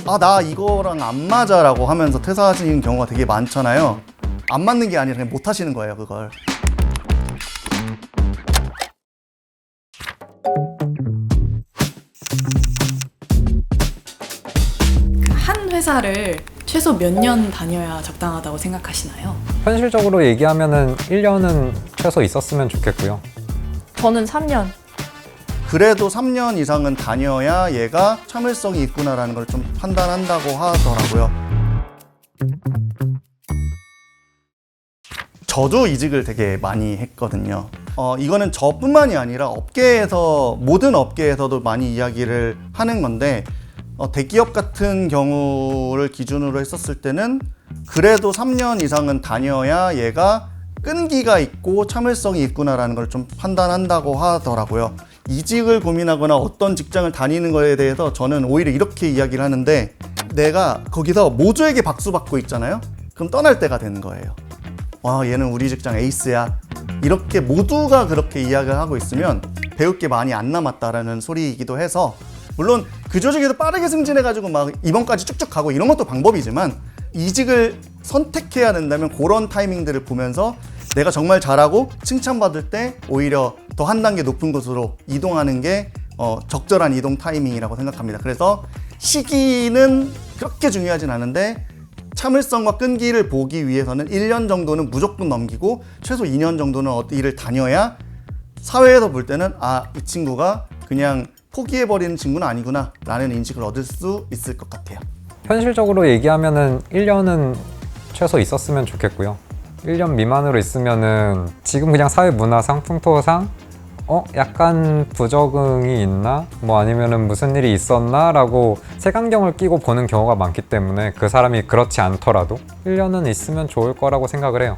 나 이거랑 안 맞아 라고 하면서 퇴사하시는 경우가 되게 많잖아요. 안 맞는 게 아니라 그냥 못 하시는 거예요, 그걸. 한 회사를 최소 몇 년 다녀야 적당하다고 생각하시나요? 현실적으로 얘기하면은 1년은 최소 있었으면 좋겠고요. 저는 3년. 그래도 3년 이상은 다녀야 얘가 참을성이 있구나라는 걸 좀 판단한다고 하더라고요. 저도 이직을 되게 많이 했거든요. 이거는 저뿐만이 아니라 업계에서, 모든 업계에서도 많이 이야기를 하는 건데, 대기업 같은 경우를 기준으로 했었을 때는 그래도 3년 이상은 다녀야 얘가 끈기가 있고 참을성이 있구나라는 걸 좀 판단한다고 하더라고요. 이직을 고민하거나 어떤 직장을 다니는 거에 대해서 저는 오히려 이렇게 이야기를 하는데, 내가 거기서 모두에게 박수 받고 있잖아요. 그럼 떠날 때가 되는 거예요. 와, 얘는 우리 직장 에이스야. 이렇게 모두가 그렇게 이야기를 하고 있으면 배울 게 많이 안 남았다라는 소리이기도 해서, 물론 그 조직에서 빠르게 승진해가지고 막 이번까지 쭉쭉 가고 이런 것도 방법이지만, 이직을 선택해야 된다면 그런 타이밍들을 보면서 내가 정말 잘하고 칭찬받을 때 오히려 더 한 단계 높은 곳으로 이동하는 게 적절한 이동 타이밍이라고 생각합니다. 그래서 시기는 그렇게 중요하진 않은데, 참을성과 끈기를 보기 위해서는 1년 정도는 무조건 넘기고 최소 2년 정도는 일을 다녀야 사회에서 볼 때는 이 친구가 그냥 포기해버리는 친구는 아니구나 라는 인식을 얻을 수 있을 것 같아요. 현실적으로 얘기하면은 1년은 최소 있었으면 좋겠고요. 1년 미만으로 있으면은 지금 그냥 사회 문화상, 풍토상 약간 부적응이 있나? 뭐 아니면은 무슨 일이 있었나? 라고 색안경을 끼고 보는 경우가 많기 때문에 그 사람이 그렇지 않더라도 1년은 있으면 좋을 거라고 생각을 해요.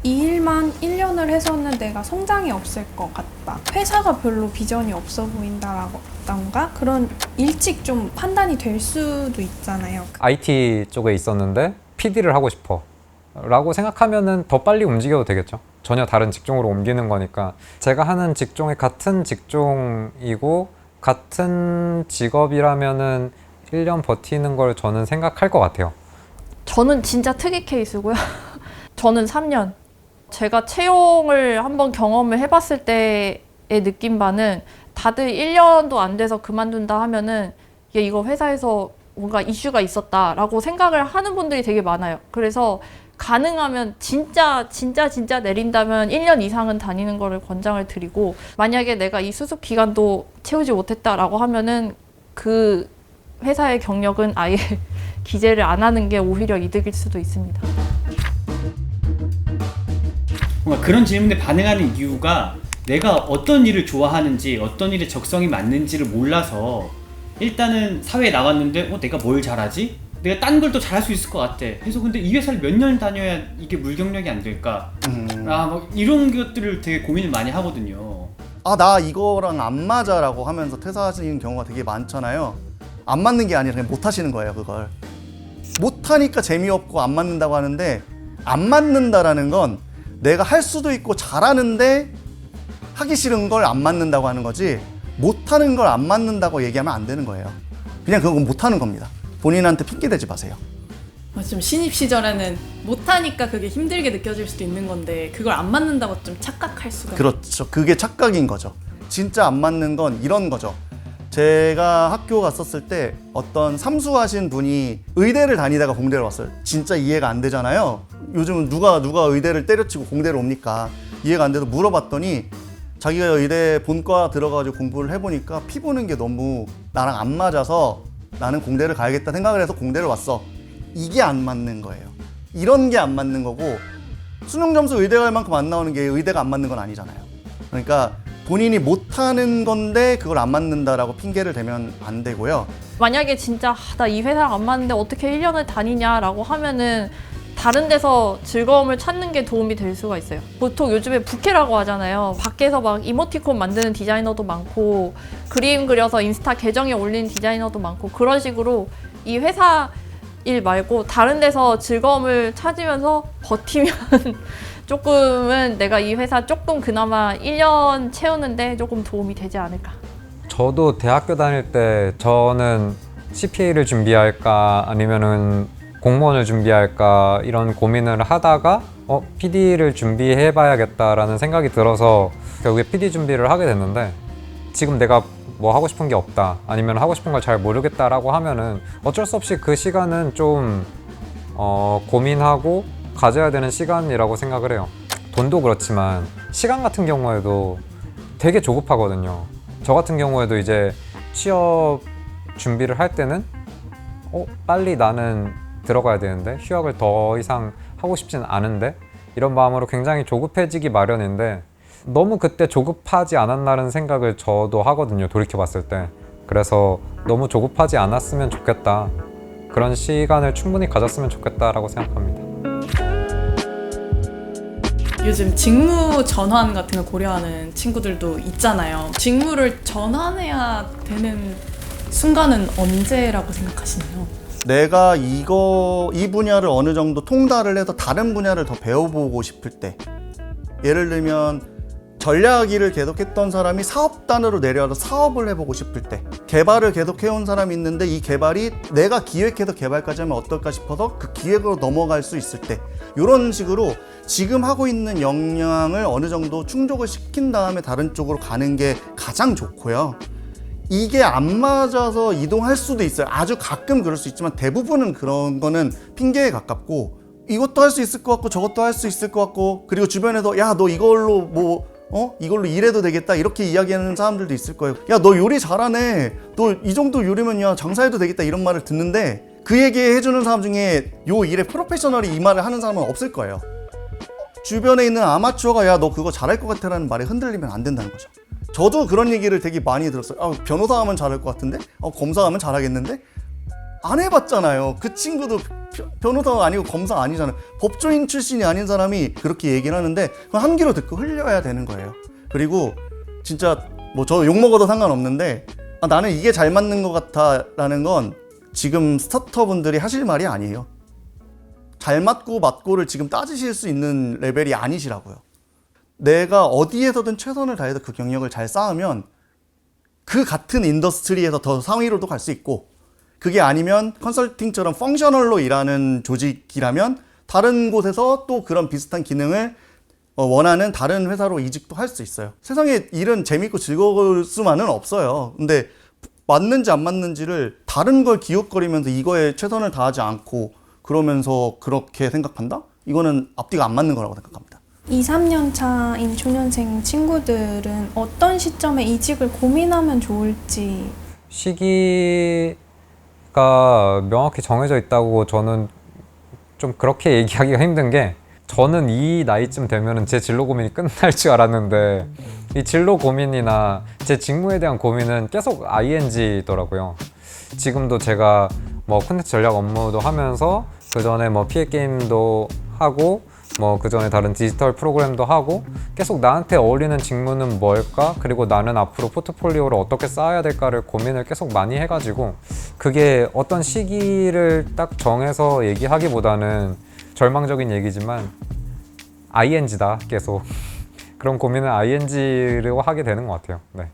이 일만 1년을 해서는 내가 성장이 없을 것 같다. 회사가 별로 비전이 없어 보인다라던가 그런 일찍 좀 판단이 될 수도 있잖아요. IT 쪽에 있었는데 PD를 하고 싶어 라고 생각하면은 더 빨리 움직여도 되겠죠. 전혀 다른 직종으로 옮기는 거니까. 제가 하는 직종이 같은 직종이고 같은 직업이라면은 1년 버티는 걸 저는 생각할 것 같아요. 저는 진짜 특이 케이스고요. 저는 3년. 제가 채용을 한번 경험을 해봤을 때의 느낀 바는, 다들 1년도 안 돼서 그만둔다 하면은 얘 이거 회사에서 뭔가 이슈가 있었다라고 생각을 하는 분들이 되게 많아요. 그래서 가능하면 진짜 내린다면 1년 이상은 다니는 거를 권장을 드리고, 만약에 내가 이 수습 기간도 채우지 못했다라고 하면은 그 회사의 경력은 아예 기재를 안 하는 게 오히려 이득일 수도 있습니다. 뭔가 그런 질문에 반응하는 이유가 내가 어떤 일을 좋아하는지, 어떤 일에 적성이 맞는지를 몰라서 일단은 사회에 나왔는데 내가 뭘 잘하지? 내가 딴 걸 또 잘할 수 있을 것 같아. 그래서 근데 이 회사를 몇 년 다녀야 이게 물경력이 안 될까? 뭐 이런 것들을 되게 고민을 많이 하거든요. 나 이거랑 안 맞아 라고 하면서 퇴사하시는 경우가 되게 많잖아요. 안 맞는 게 아니라 그냥 못 하시는 거예요, 그걸. 못 하니까 재미없고 안 맞는다고 하는데, 안 맞는다라는 건 내가 할 수도 있고 잘하는데 하기 싫은 걸 안 맞는다고 하는 거지, 못하는 걸 안 맞는다고 얘기하면 안 되는 거예요. 그냥 그건 못하는 겁니다. 본인한테 핑계대지 마세요. 좀 신입 시절에는 못하니까 그게 힘들게 느껴질 수도 있는 건데, 그걸 안 맞는다고 좀 착각할 수가. 그렇죠. 그게 착각인 거죠. 진짜 안 맞는 건 이런 거죠. 제가 학교 갔었을 때 어떤 삼수하신 분이 의대를 다니다가 공대를 왔어요. 진짜 이해가 안 되잖아요. 요즘은 누가 의대를 때려치고 공대를 옵니까? 이해가 안 돼서 물어봤더니 자기가 의대 본과 들어가가지고 공부를 해보니까 피 보는 게 너무 나랑 안 맞아서 나는 공대를 가야겠다 생각을 해서 공대를 왔어. 이게 안 맞는 거예요. 이런 게 안 맞는 거고, 수능 점수 의대 갈 만큼 안 나오는 게 의대가 안 맞는 건 아니잖아요. 그러니까 본인이 못하는 건데 그걸 안 맞는다라고 핑계를 대면 안 되고요. 만약에 진짜 나 이 회사랑 안 맞는데 어떻게 1년을 다니냐라고 하면은 다른 데서 즐거움을 찾는 게 도움이 될 수가 있어요. 보통 요즘에 부캐라고 하잖아요. 밖에서 막 이모티콘 만드는 디자이너도 많고, 그림 그려서 인스타 계정에 올리는 디자이너도 많고, 그런 식으로 이 회사 일 말고 다른 데서 즐거움을 찾으면서 버티면 조금은 내가 이 회사 조금 그나마 1년 채우는데 조금 도움이 되지 않을까. 저도 대학교 다닐 때 저는 CPA를 준비할까 아니면은 공무원을 준비할까 이런 고민을 하다가 PD를 준비해봐야겠다라는 생각이 들어서 결국에 PD 준비를 하게 됐는데, 지금 내가 뭐 하고 싶은 게 없다 아니면 하고 싶은 걸 잘 모르겠다라고 하면은 어쩔 수 없이 그 시간은 좀 고민하고 가져야 되는 시간이라고 생각을 해요. 돈도 그렇지만 시간 같은 경우에도 되게 조급하거든요. 저 같은 경우에도 이제 취업 준비를 할 때는 빨리 나는 들어가야 되는데 휴학을 더 이상 하고 싶진 않은데 이런 마음으로 굉장히 조급해지기 마련인데, 너무 그때 조급하지 않았나라는 생각을 저도 하거든요, 돌이켜봤을 때. 그래서 너무 조급하지 않았으면 좋겠다, 그런 시간을 충분히 가졌으면 좋겠다라고 생각합니다. 요즘 직무 전환 같은 걸 고려하는 친구들도 있잖아요. 직무를 전환해야 되는 순간은 언제라고 생각하시나요? 내가 이 분야를 어느 정도 통달을 해서 다른 분야를 더 배워보고 싶을 때, 예를 들면 전략 일을 계속했던 사람이 사업단으로 내려와서 사업을 해보고 싶을 때, 개발을 계속해온 사람이 있는데 이 개발이 내가 기획해서 개발까지 하면 어떨까 싶어서 그 기획으로 넘어갈 수 있을 때, 이런 식으로 지금 하고 있는 역량을 어느 정도 충족을 시킨 다음에 다른 쪽으로 가는 게 가장 좋고요. 이게 안 맞아서 이동할 수도 있어요. 아주 가끔 그럴 수 있지만 대부분은 그런 거는 핑계에 가깝고, 이것도 할 수 있을 것 같고 저것도 할 수 있을 것 같고, 그리고 주변에서 야 너 이걸로 이걸로 일해도 되겠다 이렇게 이야기하는 사람들도 있을 거예요. 야 너 요리 잘하네, 너 이 정도 요리면 야 장사해도 되겠다, 이런 말을 듣는데 그 얘기 해주는 사람 중에 요 일에 프로페셔널이 이 말을 하는 사람은 없을 거예요. 주변에 있는 아마추어가 야 너 그거 잘할 것 같아 라는 말에 흔들리면 안 된다는 거죠. 저도 그런 얘기를 되게 많이 들었어요. 변호사 하면 잘할 것 같은데? 검사 하면 잘하겠는데? 안 해봤잖아요. 그 친구도 변호사가 아니고 검사 아니잖아요. 법조인 출신이 아닌 사람이 그렇게 얘기를 하는데 그건 한 귀로 듣고 흘려야 되는 거예요. 그리고 진짜 뭐 저 욕먹어도 상관없는데 나는 이게 잘 맞는 것 같아 라는 건 지금 스타터분들이 하실 말이 아니에요. 잘 맞고 맞고를 지금 따지실 수 있는 레벨이 아니시라고요. 내가 어디에서든 최선을 다해서 그 경력을 잘 쌓으면 그 같은 인더스트리에서 더 상위로도 갈 수 있고, 그게 아니면 컨설팅처럼 펑셔널로 일하는 조직이라면 다른 곳에서 또 그런 비슷한 기능을 원하는 다른 회사로 이직도 할 수 있어요. 세상에 일은 재밌고 즐거울 수만은 없어요. 근데 맞는지 안 맞는지를 다른 걸 기웃거리면서 이거에 최선을 다하지 않고 그러면서 그렇게 생각한다? 이거는 앞뒤가 안 맞는 거라고 생각합니다. 2, 3년 차인 초년생 친구들은 어떤 시점에 이직을 고민하면 좋을지. 시기가 명확히 정해져 있다고 저는 좀 그렇게 얘기하기가 힘든 게, 저는 이 나이쯤 되면은 제 진로 고민이 끝날 줄 알았는데 이 진로 고민이나 제 직무에 대한 고민은 계속 ING더라고요. 지금도 제가 뭐 콘텐츠 전략 업무도 하면서 그 전에 뭐 PA 게임도 하고 뭐 그 전에 다른 디지털 프로그램도 하고, 계속 나한테 어울리는 직무는 뭘까? 그리고 나는 앞으로 포트폴리오를 어떻게 쌓아야 될까를 고민을 계속 많이 해가지고, 그게 어떤 시기를 딱 정해서 얘기하기보다는 절망적인 얘기지만 ING다, 계속 그런 고민을 ING로 하게 되는 것 같아요. 네.